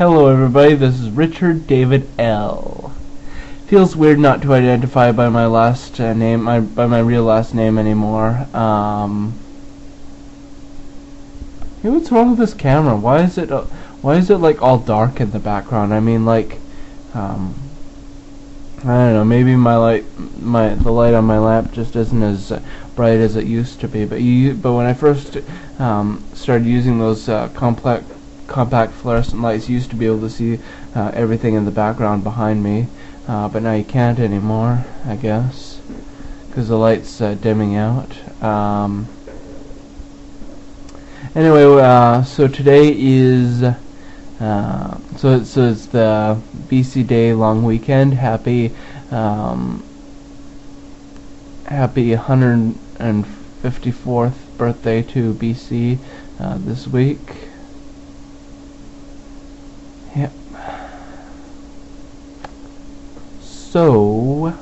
Hello everybody, this is Richard David L. Feels weird not to identify by my last name, by my real last name anymore. Hey, what's wrong with this camera? Why is it like all dark in the background? I mean, like, I don't know. Maybe the light on my lamp just isn't as bright as it used to be. But when I first started using those compact fluorescent lights, you used to be able to see everything in the background behind me. But now you can't anymore, I guess, because the light's dimming out. Anyway, so today is so it's the BC Day long weekend. Happy 154th birthday to BC this week. Yep. So,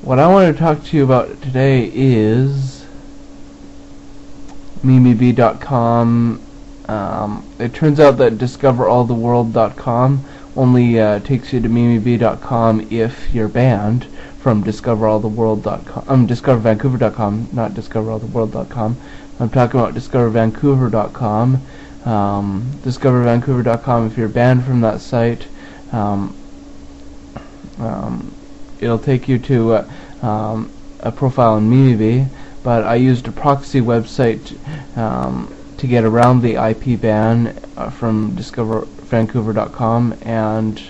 what I want to talk to you about today is MimiBee.com. It turns out that DiscoverAllTheWorld.com only takes you to MimiBee.com if you're banned from DiscoverAllTheWorld.com. DiscoverVancouver.com, not DiscoverAllTheWorld.com. I'm talking about DiscoverVancouver.com. DiscoverVancouver.com, if you're banned from that site, it'll take you to a profile in MimiBee, but I used a proxy website to get around the IP ban from DiscoverVancouver.com, and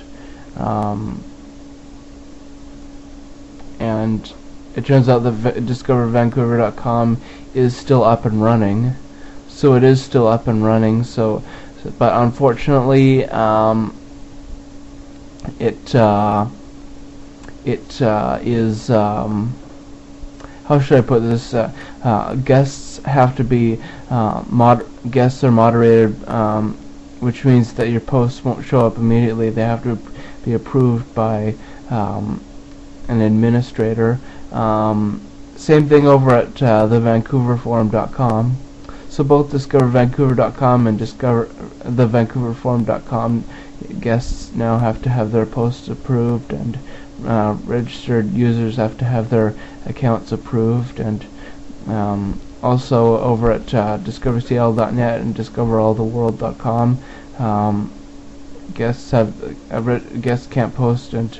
it turns out that DiscoverVancouver.com is still up and running. So it is still up and running. But unfortunately, it is. How should I put this? Guests have to be guests are moderated, which means that your posts won't show up immediately. They have to be approved by an administrator. Same thing over at thevancouverforum.com. So both DiscoverVancouver.com and thevancouverforum.com guests now have to have their posts approved, and registered users have to have their accounts approved, and also over at DiscoverCL.net and DiscoverAllTheWorld.com, guests can't post, and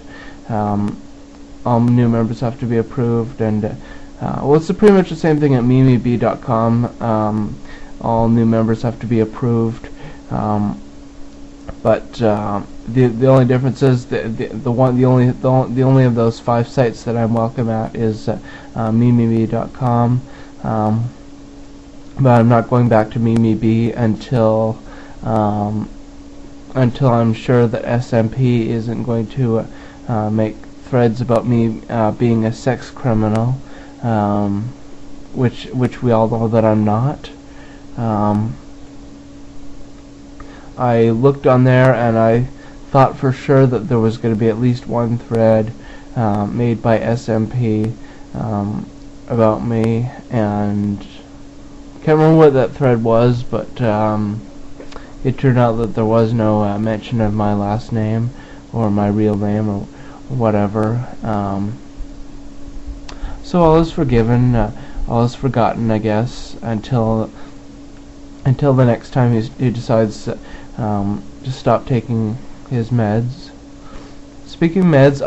all new members have to be approved, and well, it's pretty much the same thing at MimiBee.com. All new members have to be approved, but the only difference is the only of those 5 sites that I'm welcome at is MimiBee.com. But I'm not going back to MimiBee until I'm sure that SMP isn't going to make threads about me being a sex criminal, which we all know that I'm not. I looked on there and I thought for sure that there was going to be at least one thread made by SMP about me, and can't remember what that thread was, but it turned out that there was no mention of my last name or my real name or whatever. So all is forgiven, all is forgotten, I guess, until the next time he decides to stop taking his meds. Speaking of meds,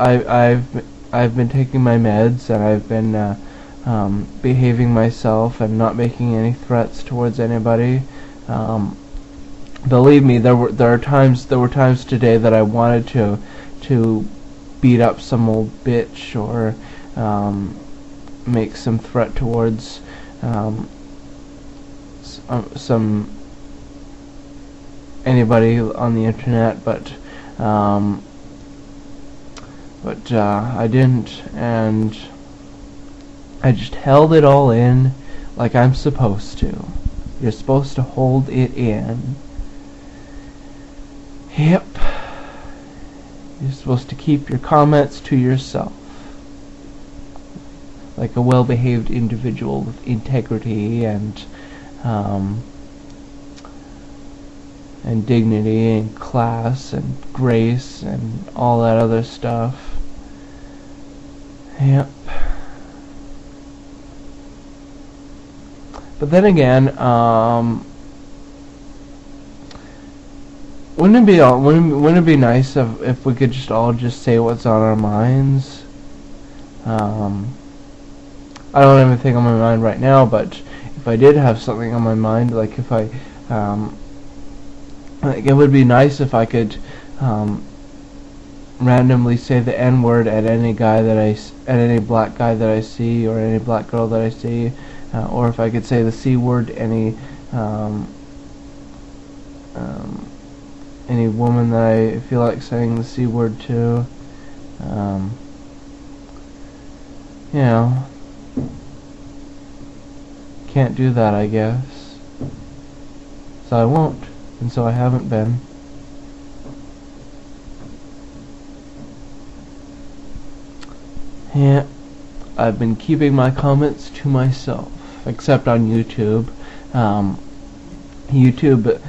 I've been taking my meds, and I've been behaving myself and not making any threats towards anybody. Believe me, there were times today that I wanted to beat up some old bitch or make some threat towards anybody on the internet, but I didn't, and I just held it all in like I'm supposed to. You're supposed to hold it in. Yep. You're supposed to keep your comments to yourself, like a well-behaved individual with integrity and and dignity and class and grace and all that other stuff. Yep. But then again, wouldn't it be nice if we could just all just say what's on our minds? I don't have anything on my mind right now, but if I did have something on my mind, like if I, like it would be nice if I could randomly say the N-word at any guy that at any black guy that I see, or any black girl that I see, or if I could say the C-word any woman that I feel like saying the C-word to. You know, can't do that, I guess. So I won't, and so I haven't been. Yeah, I've been keeping my comments to myself, except on YouTube. YouTube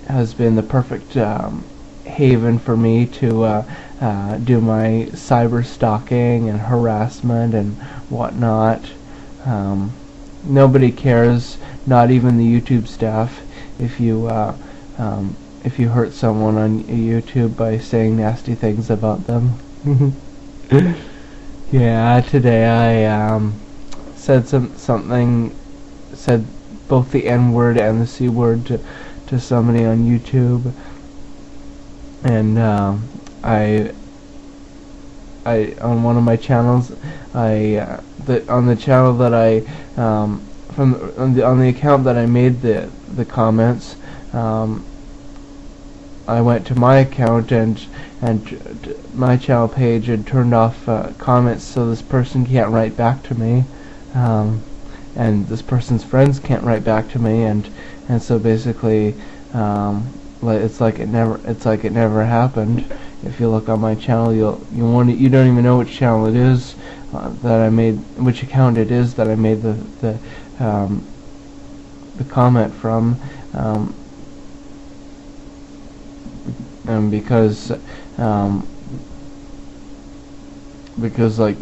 has been the perfect haven for me to do my cyber stalking and harassment and whatnot. Nobody cares, not even the YouTube staff, if you hurt someone on YouTube by saying nasty things about them. Yeah, today I said both the N-word and the C-word to somebody on YouTube, and I on one of my channels, on the channel that I on the account that I made the comments, I went to my account and my channel page and turned off comments, so this person can't write back to me, and this person's friends can't write back to me, and so basically it's like it never happened. If you look on my channel, you don't even know which channel it is that I made, which account it is that I made the comment from, and because like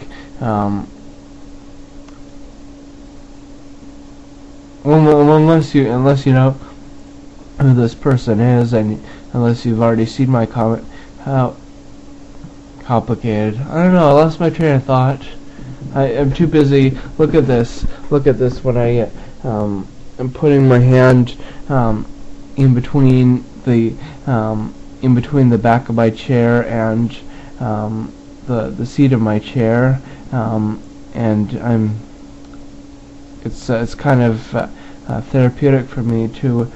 unless you know who this person is, and unless you've already seen my comment, how complicated. I don't know, I lost my train of thought. I'm too busy. Look at this when I am putting my hand in between the back of my chair and the seat of my chair, and it's kind of therapeutic for me to.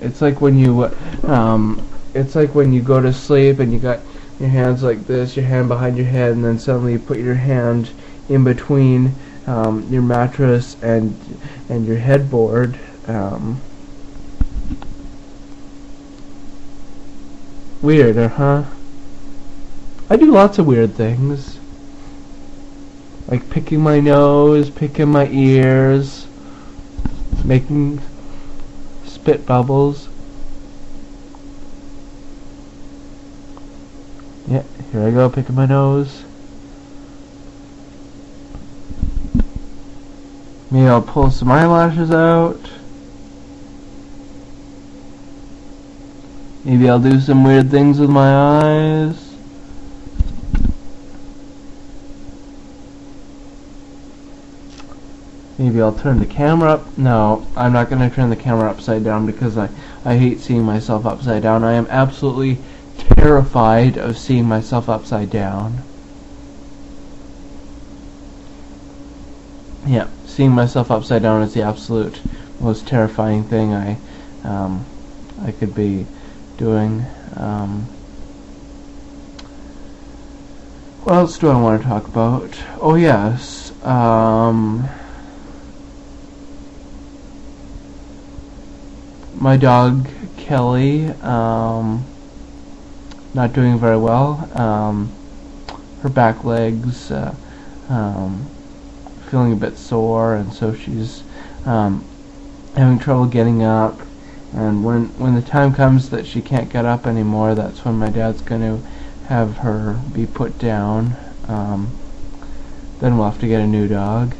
It's like when you go to sleep and you got your hands like this, your hand behind your head, and then suddenly you put your hand in between your mattress and your headboard. Weird, huh? I do lots of weird things, like picking my nose, picking my ears, making spit bubbles. Yeah, here I go, picking my nose. Maybe I'll pull some eyelashes out. Maybe I'll do some weird things with my eyes. Maybe I'll turn the camera up. No, I'm not going to turn the camera upside down because I hate seeing myself upside down. I am absolutely terrified of seeing myself upside down. Yeah, seeing myself upside down is the absolute most terrifying thing I could be doing. What else do I want to talk about? Oh yes, my dog Kelly, not doing very well. Her back legs feeling a bit sore, and so she's having trouble getting up, And when the time comes that she can't get up anymore, that's when my dad's going to have her be put down. Then we'll have to get a new dog.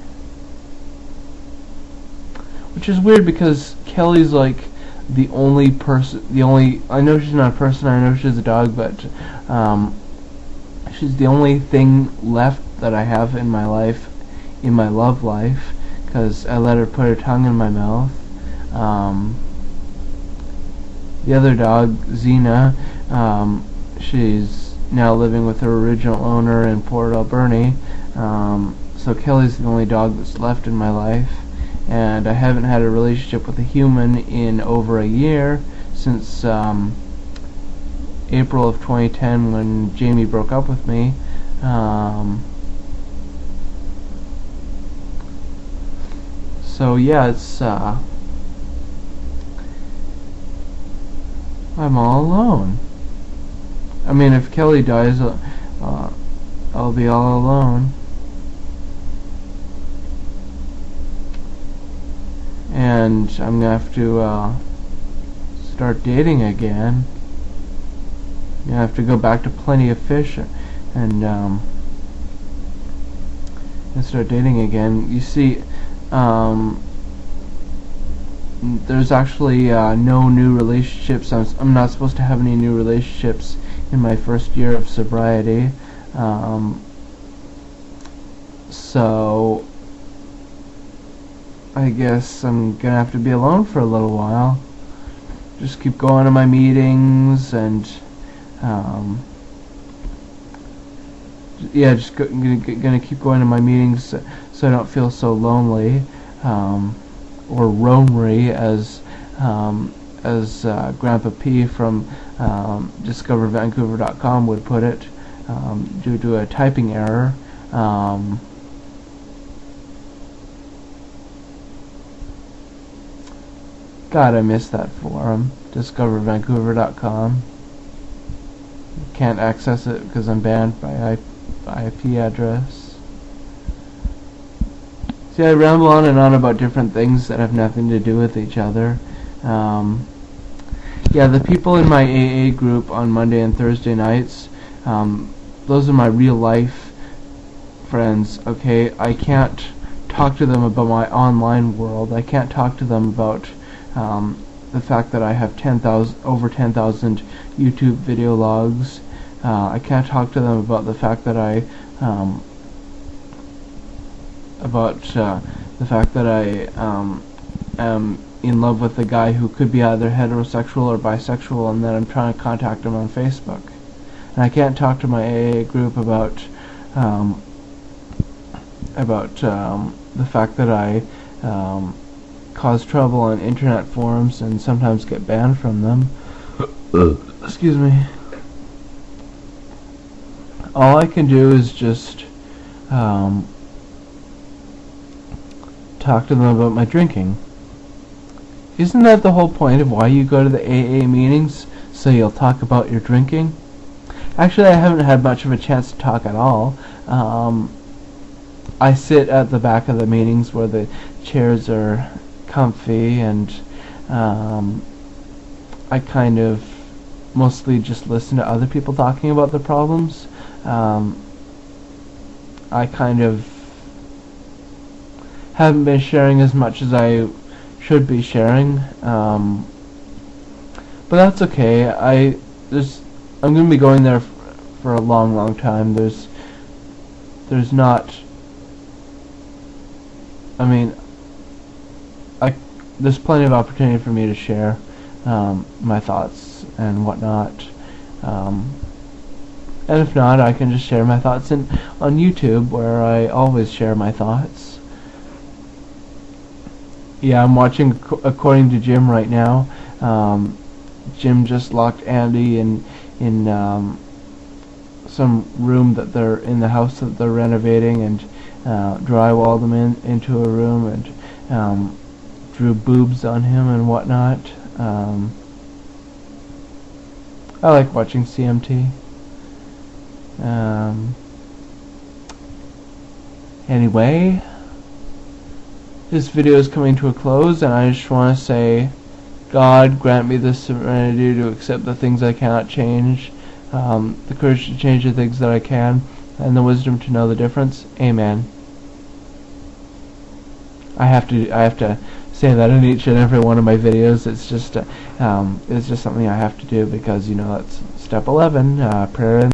Which is weird because Kelly's like the only person, I know she's not a person, I know she's a dog, but she's the only thing left that I have in my life, in my love life, because I let her put her tongue in my mouth. The other dog, Xena, she's now living with her original owner in Port Alberni, so Kelly's the only dog that's left in my life. And I haven't had a relationship with a human in over a year, since April of 2010 when Jamie broke up with me. So yeah, it's I'm all alone. I mean, if Kelly dies, I'll be all alone. And I'm gonna have to start dating again. I'm gonna have to go back to Plenty of Fish and start dating again. You see, there's actually no new relationships. I'm not supposed to have any new relationships in my first year of sobriety. So I guess I'm gonna have to be alone for a little while. Just keep going to my meetings and yeah, just gonna keep going to my meetings so I don't feel so lonely, or roamery, as Grandpa P from DiscoverVancouver.com would put it, due to a typing error. God, I miss that forum, DiscoverVancouver.com. Can't access it because I'm banned by IP address. See, I ramble on and on about different things that have nothing to do with each other. Yeah, the people in my AA group on Monday and Thursday nights, those are my real life friends, okay? I can't talk to them about my online world. I can't talk to them about the fact that I have over 10,000 YouTube video logs. I can't talk to them about the fact that I am in love with a guy who could be either heterosexual or bisexual, and that I'm trying to contact him on Facebook. And I can't talk to my AA group about the fact that I cause trouble on internet forums and sometimes get banned from them. Excuse me. All I can do is just talk to them about my drinking. Isn't that the whole point of why you go to the AA meetings? So you'll talk about your drinking? Actually, I haven't had much of a chance to talk at all. I sit at the back of the meetings where the chairs are comfy, and I kind of mostly just listen to other people talking about their problems. I kind of haven't been sharing as much as I should be sharing, but that's okay. I'm going to be going there for a long time. There's not, I mean, there's plenty of opportunity for me to share my thoughts and whatnot. And if not, I can just share my thoughts on YouTube, where I always share my thoughts. Yeah, I'm watching According to Jim right now. Jim just locked Andy in some room that they're in the house that they're renovating, and drywalled him into a room, and drew boobs on him and whatnot. I like watching CMT. Anyway, this video is coming to a close, and I just want to say God, grant me the serenity to accept the things I cannot change, the courage to change the things that I can, and the wisdom to know the difference. Amen. I have to say that in each and every one of my videos. It's just something I have to do because, that's step 11, prayer.